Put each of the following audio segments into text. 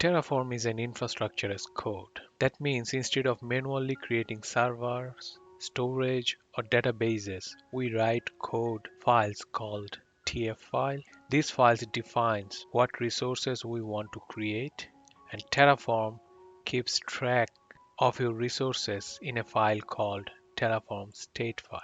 Terraform is an infrastructure as code. That means instead of manually creating servers, storage, or databases, we write code files called TF file. These files defines what resources we want to create, and Terraform keeps track of your resources in a file called Terraform state file.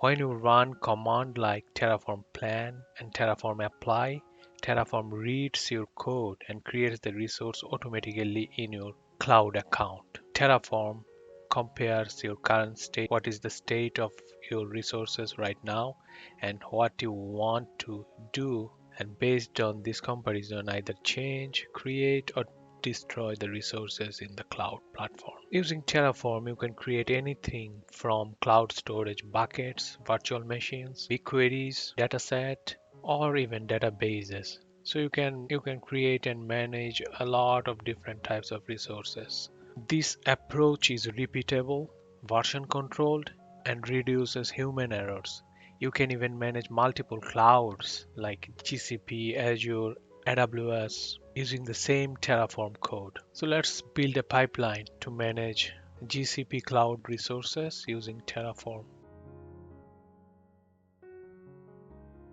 When you run command like Terraform plan and Terraform apply, Terraform reads your code and creates the resource automatically in your cloud account. Terraform compares your current state, what is the state of your resources right now, and what you want to do, and based on this comparison, either change, create, or destroy the resources in the cloud platform. Using Terraform, you can create anything from cloud storage buckets, virtual machines, BigQueries, dataset, or even databases. So you can create and manage a lot of different types of resources. This approach is repeatable, version controlled, and reduces human errors. You can even manage multiple clouds like GCP, Azure, AWS using the same Terraform code. So let's build a pipeline to manage GCP cloud resources using Terraform.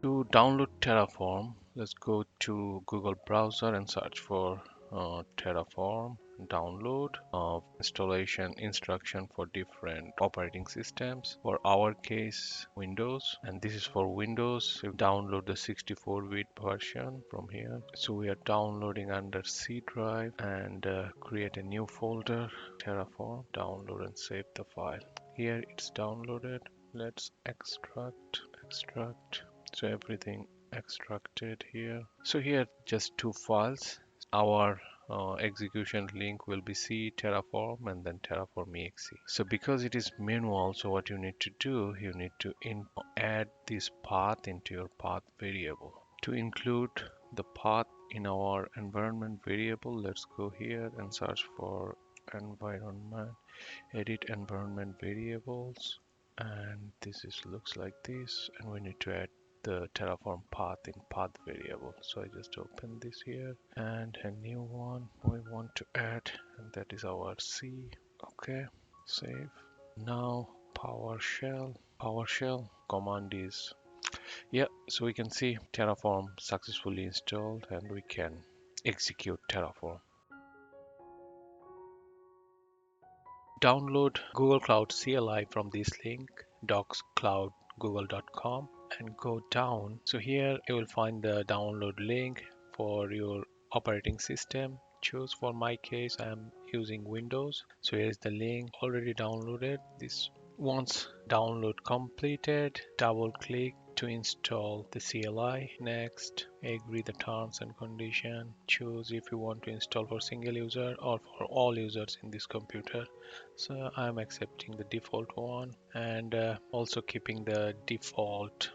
To download Terraform, let's go to Google browser and search for Terraform. Download installation instruction for different operating systems. For our case, Windows, and this is for Windows. You download the 64-bit version from here. So we are downloading under C drive and create a new folder, Terraform, download and save the file. Here it's downloaded. Let's extract. So everything extracted here. So here just two files. Our execution link will be C Terraform and then Terraform exe. So because it is manual, so what you need to do, you need to add this path into your path variable. To include the path in our environment variable, let's go here and search for environment, edit environment variables, and this looks like this, and we need to add the Terraform path in path variable. So I just open this here and a new one we want to add, and that is our C. Okay, save. Now PowerShell command is, yeah, so we can see Terraform successfully installed and we can execute Terraform. Download Google Cloud CLI from this link, docscloudgoogle.com, and go down. So here you will find the download link for your operating system. Choose, for my case, I'm using Windows. So here is the link already downloaded. This once download completed, double click to install the CLI. Next, agree the terms and condition. Choose if you want to install for single user or for all users in this computer. So I'm accepting the default one, and also keeping the default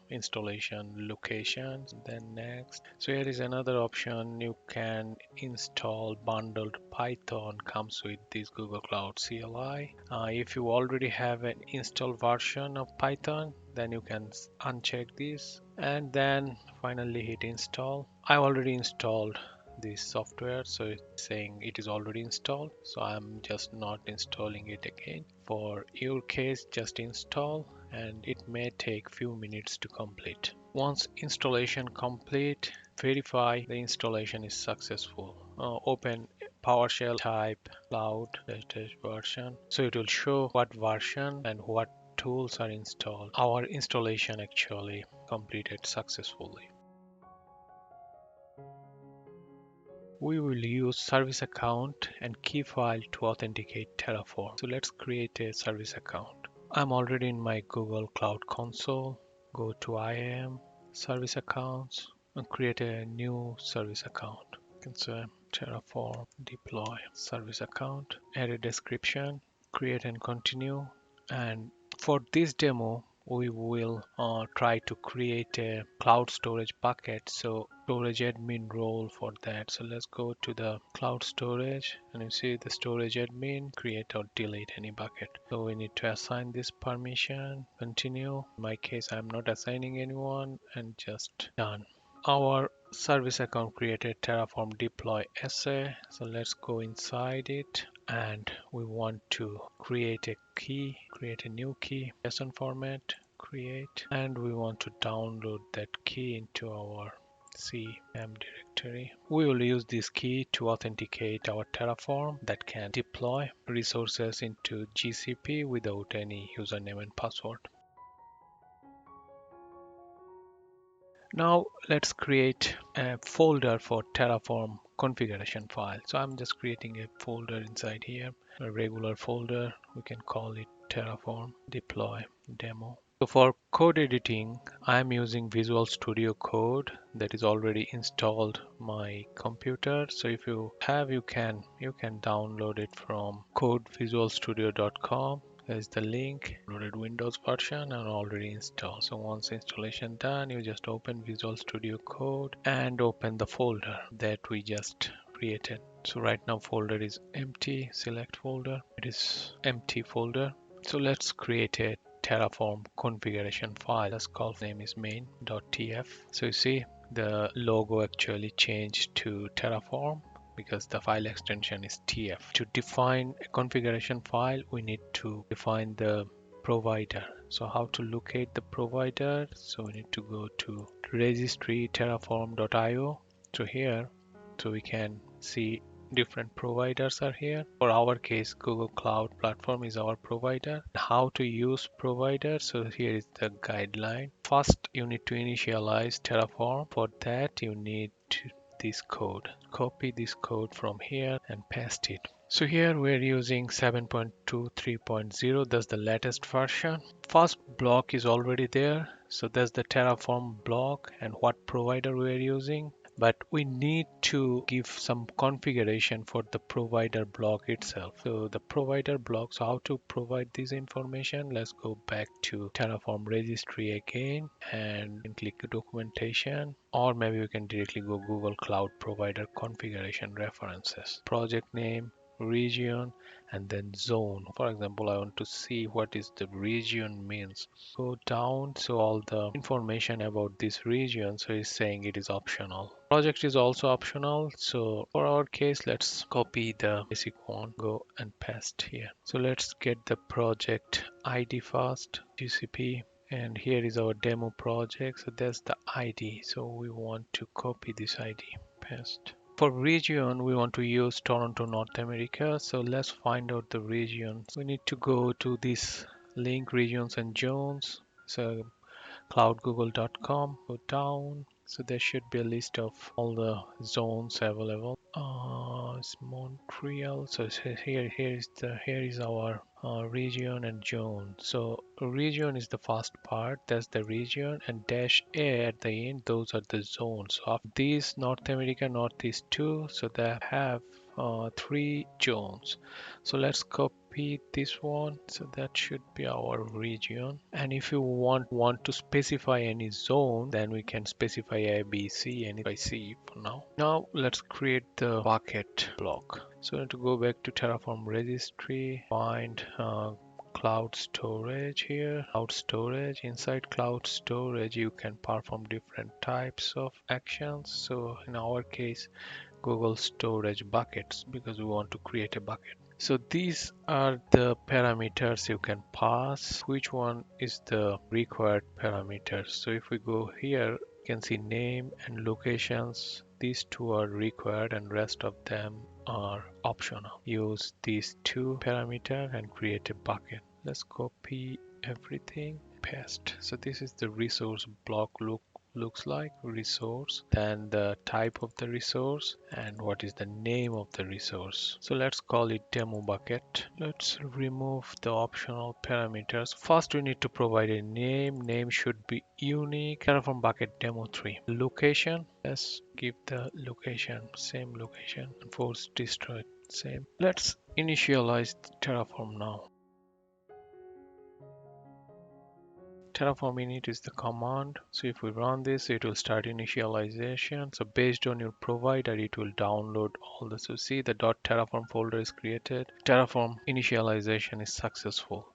installation location. Then next, so here is another option. You can install bundled Python, comes with this Google Cloud CLI. If you already have an installed version of Python, then you can uncheck this and then finally hit install. I already installed this software, so it's saying it is already installed, so I'm just not installing it again. For your case, just install and it may take few minutes to complete. Once installation complete, verify the installation is successful. Open PowerShell, type cloud version, so it will show what version and what tools are installed. Our installation actually completed successfully. We will use service account and key file to authenticate Terraform. So let's create a service account. I'm already in my Google Cloud Console. Go to IAM, service accounts, and create a new service account. You can say Terraform deploy service account, add a description, create and continue. And for this demo, we will try to create a cloud storage bucket, so storage admin role for that. So let's go to the cloud storage and you see the storage admin, create or delete any bucket. So we need to assign this permission, continue. In my case, I'm not assigning anyone, and just done. our service account created Terraform deploy essay. So let's go inside it and we want to create a key, create a new key, JSON format, create, and we want to download that key into our CM directory. We will use this key to authenticate our Terraform that can deploy resources into GCP without any username and password. Now let's create a folder for Terraform configuration file. So I'm just creating a folder inside here, a regular folder. We can call it Terraform deploy demo. So for code editing, I'm using Visual Studio Code that is already installed my computer. So if you have, you can download it from codevisualstudio.com. There's the link, loaded Windows version and already installed. So once installation done, you just open Visual Studio Code and open the folder that we just created. So right now folder is empty, select folder. It is empty folder. So let's create a Terraform configuration file. Let's call name is main.tf. So you see the logo actually changed to Terraform because the file extension is TF. To define a configuration file, we need to define the provider. So how to locate the provider? So we need to go to registry terraform.io. So here, so we can see different providers are here. For our case, Google Cloud Platform is our provider. How to use provider? So here is the guideline. First, you need to initialize Terraform. For that, you need this code. Copy this code from here and paste it. So here we're using 7.23.0. That's the latest version. First block is already there. So that's the Terraform block and what provider we're using. But we need to give some configuration for the provider block itself. So the provider blocks, how to provide this information? Let's go back to Terraform registry again and click documentation, or maybe we can directly go Google Cloud Provider configuration references, project name, region, and then zone. For example, I want to see what is the region means. Go down, so all the information about this region, so it's saying it is optional. Project is also optional. So for our case, let's copy the basic one, go and paste here. So let's get the project ID first, GCP, and here is our demo project. So that's the ID. So we want to copy this ID, paste. For region, we want to use Toronto, North America. So let's find out the region. We need to go to this link, regions and zones. So cloudgoogle.com, go down. So there should be a list of all the zones available. It's Montreal. So here is our region and zone. So region is the first part, that's the region, and dash A at the end, those are the zones. So of these, North America, Northeast 2, so they have 3 zones. So let's copy this one. So that should be our region. And if you want to specify any zone, then we can specify A, B, C, and I C for now. Now let's create the bucket block. So we have to go back to Terraform registry, find cloud storage here, cloud storage. Inside cloud storage, you can perform different types of actions. So in our case, Google storage buckets, because we want to create a bucket. So these are the parameters you can pass. Which one is the required parameters? So if we go here, you can see name and locations. These two are required and rest of them are optional. Use these two parameters and create a bucket. Let's copy everything, paste. So this is the resource block looks like. Resource, then the type of the resource, and what is the name of the resource. So let's call it demo bucket. Let's remove the optional parameters. First we need to provide a name should be unique. Terraform bucket demo 3. Location, let's give the location, same location, and force destroy, same. Let's initialize Terraform now. Terraform init is the command. So if we run this, it will start initialization. So based on your provider, it will download all the. So see the .terraform folder is created. Terraform initialization is successful.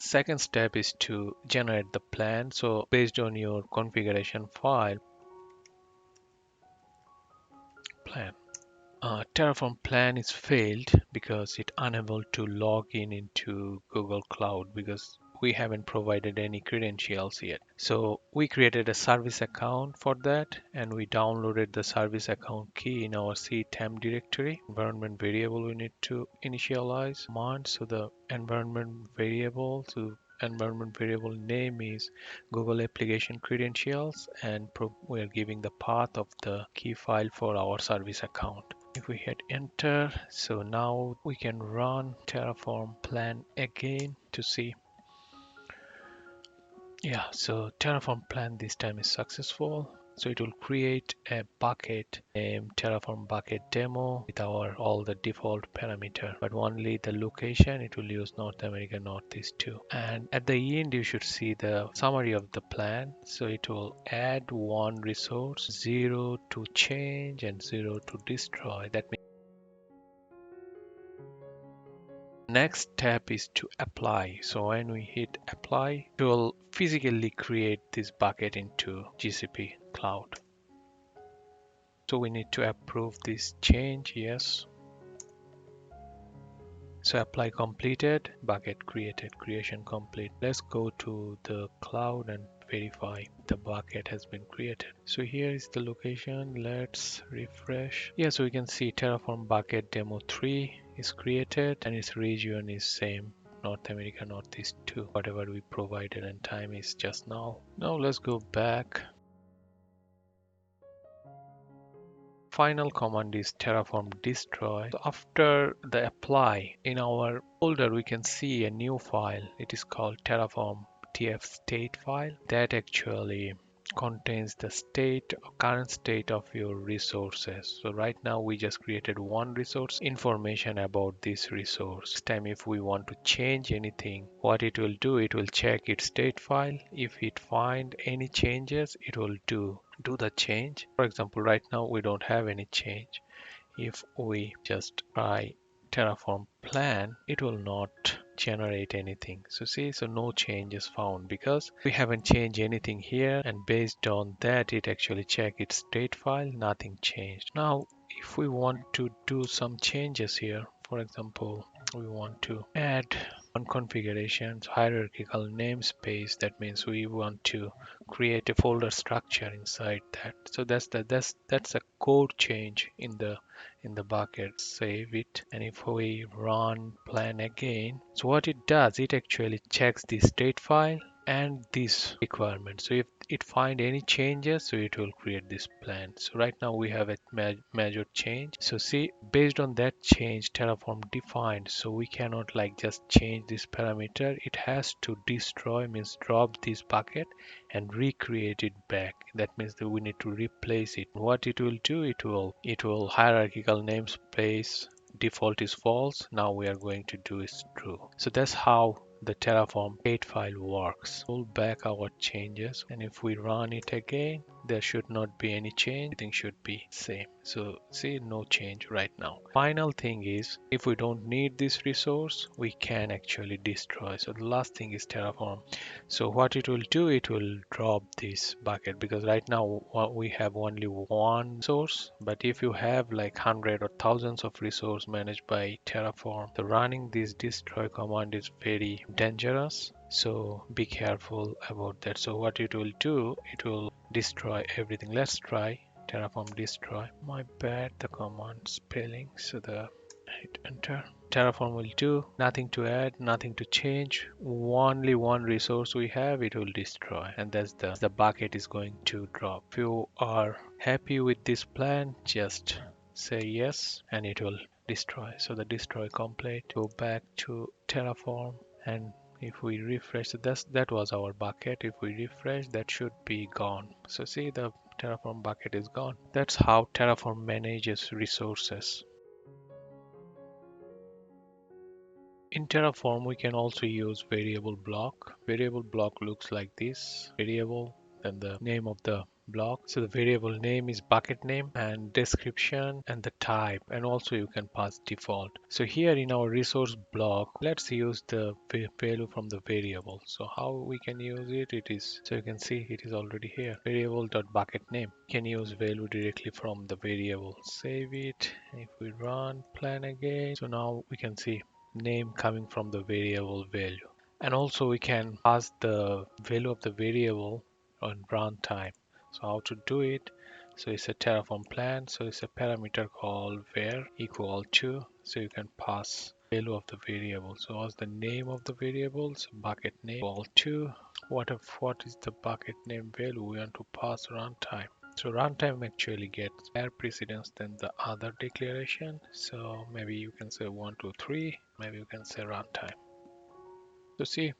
Second step is to generate the plan. So based on your configuration file, plan. Terraform plan is failed because it unable to log in into Google Cloud because we haven't provided any credentials yet. So we created a service account for that and we downloaded the service account key in our C temp directory. Environment variable we need to initialize command. So the environment variable name is Google application credentials and we are giving the path of the key file for our service account. If we hit enter, so now we can run Terraform plan again to see. Yeah, so Terraform plan this time is successful. So it will create a bucket named Terraform bucket demo with our all the default parameter, but only the location it will use North America Northeast 2. And at the end you should see the summary of the plan. So it will add one resource, 0 to change and 0 to destroy. That means next step is to apply. So when we hit apply, it will physically create this bucket into GCP cloud. So we need to approve this change. Yes. So apply completed, bucket created, creation complete. Let's go to the cloud and verify the bucket has been created. So here is the location. Let's refresh. Yeah, so we can see Terraform bucket demo 3 is created and its region is same. North America Northeast 2, whatever we provided, and time is just now. Now let's go back. Final command is terraform destroy. So after the apply, in our folder we can see a new file. It is called terraform tf state file that actually contains the current state of your resources. So right now we just created one resource, information about this resource. This time if we want to change anything, what it will do, it will check its state file. If it find any changes, it will do the change. For example, right now we don't have any change. If we just try Terraform plan, it will not generate anything. So see, so no change is found because we haven't changed anything here, and based on that it actually check its state file, nothing changed. Now if we want to do some changes here, for example, we want to add one configuration, hierarchical namespace. That means we want to create a folder structure inside that. So that's a code change in the bucket. Save it, and if we run plan again, so what it does, it actually checks the state file and this requirement. So if it find any changes, so it will create this plan. So right now we have a major change. So see, based on that change, Terraform defined, so we cannot like just change this parameter. It has to destroy, means drop this bucket and recreate it back. That means that we need to replace it. What it will do, it will hierarchical namespace default is false. Now we are going to do is true. So that's how the Terraform state file works. Pull back our changes, and if we run it again, there should not be any change. Everything should be same. So see, no change right now. Final thing is, if we don't need this resource, we can actually destroy. So the last thing is Terraform. So what it will do, it will drop this bucket, because right now we have only one source. But if you have like hundred or thousands of resources managed by Terraform, the running this destroy command is very dangerous. So be careful about that. So what it will do, it will destroy everything. Let's try Terraform destroy. My bad, the command spelling. So the hit enter. Terraform will do nothing to add, nothing to change. Only one resource we have, it will destroy, and that's the bucket is going to drop. If you are happy with this plan, just say yes, and it will destroy. So the destroy complete. Go back to Terraform, and if we refresh, so that was our bucket. If we refresh, that should be gone. So see, the Terraform bucket is gone. That's how Terraform manages resources. In Terraform, we can also use variable block. Variable block looks like this. Variable, then the name of the block. So the variable name is bucket name and description and the type, and also you can pass default. So here in our resource block, let's use the value from the variable. So how we can use it? It is, so you can see it is already here, variable.bucket name. You can use value directly from the variable. Save it. If we run plan again, so now we can see name coming from the variable value. And also we can pass the value of the variable on runtime. So how to do it? So it's a Terraform plan. So it's a parameter called var equal to. So you can pass value of the variable. So what's the name of the variables? Bucket name equal to what is the bucket name value we want to pass runtime. So runtime actually gets higher precedence than the other declaration. So maybe you can say 1, 2, 3. Maybe you can say runtime. So see,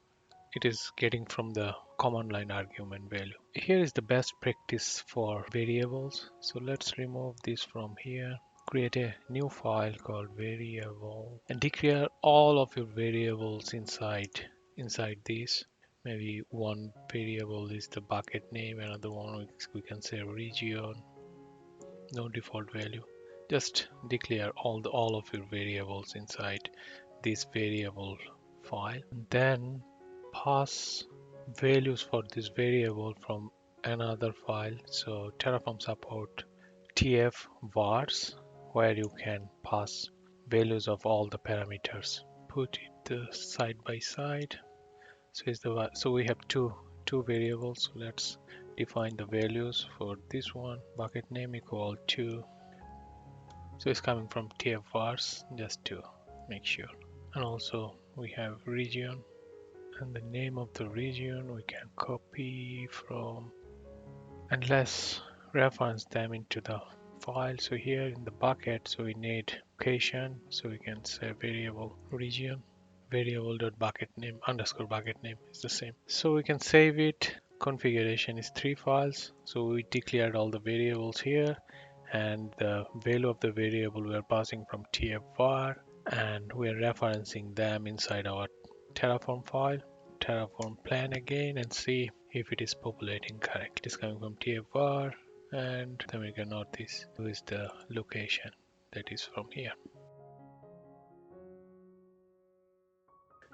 it is getting from the command line argument value. Here is the best practice for variables. So let's remove this from here. Create a new file called variable and declare all of your variables inside this. Maybe one variable is the bucket name, another one we can say region, no default value. Just declare all of your variables inside this variable file. Then pass values for this variable from another file. So Terraform support tf vars, where you can pass values of all the parameters. Put it side by side. So we have two variables. So let's define the values for this one. Bucket name equal to, so it's coming from tf vars, just to make sure. And also we have region, and the name of the region we can copy from, and let's reference them into the file. So here in the bucket, so we need location, so we can say variable region, variable.bucket name underscore bucket name is the same. So we can save it. Configuration is 3 files. So we declared all the variables here, and the value of the variable we are passing from tf-var, and we are referencing them inside our Terraform file. Terraform plan again and see if it is populating correct. It is coming from tf-var, and then we can note this is the location that is from here.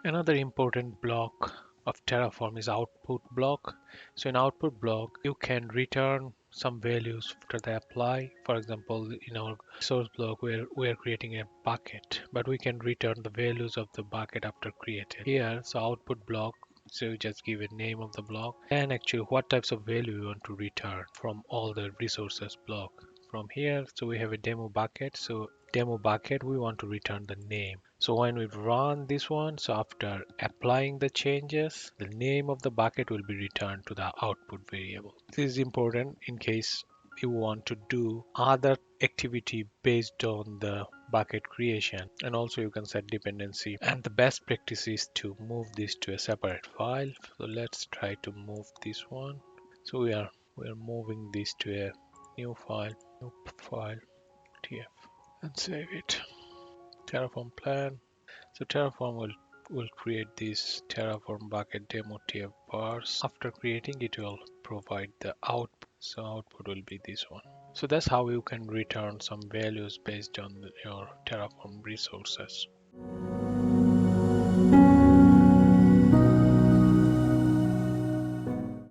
Another important block of Terraform is output block. So in output block, you can return some values after they apply. For example, in our source block, we are creating a bucket, but we can return the values of the bucket after created. Here, so output block, so you just give a name of the block and actually what types of value you want to return from all the resources block. From here, so we have a demo bucket. So demo bucket, we want to return the name. So when we run this one, so after applying the changes, the name of the bucket will be returned to the output variable. This is important in case you want to do other activity based on the bucket creation, and also you can set dependency. And the best practice is to move this to a separate file. So let's try to move this one. So we are moving this to a new file tf, and save it. Terraform plan. So Terraform will create this Terraform bucket demo tf bars. After creating it will provide the output. So output will be this one. So that's how you can return some values based on your Terraform resources.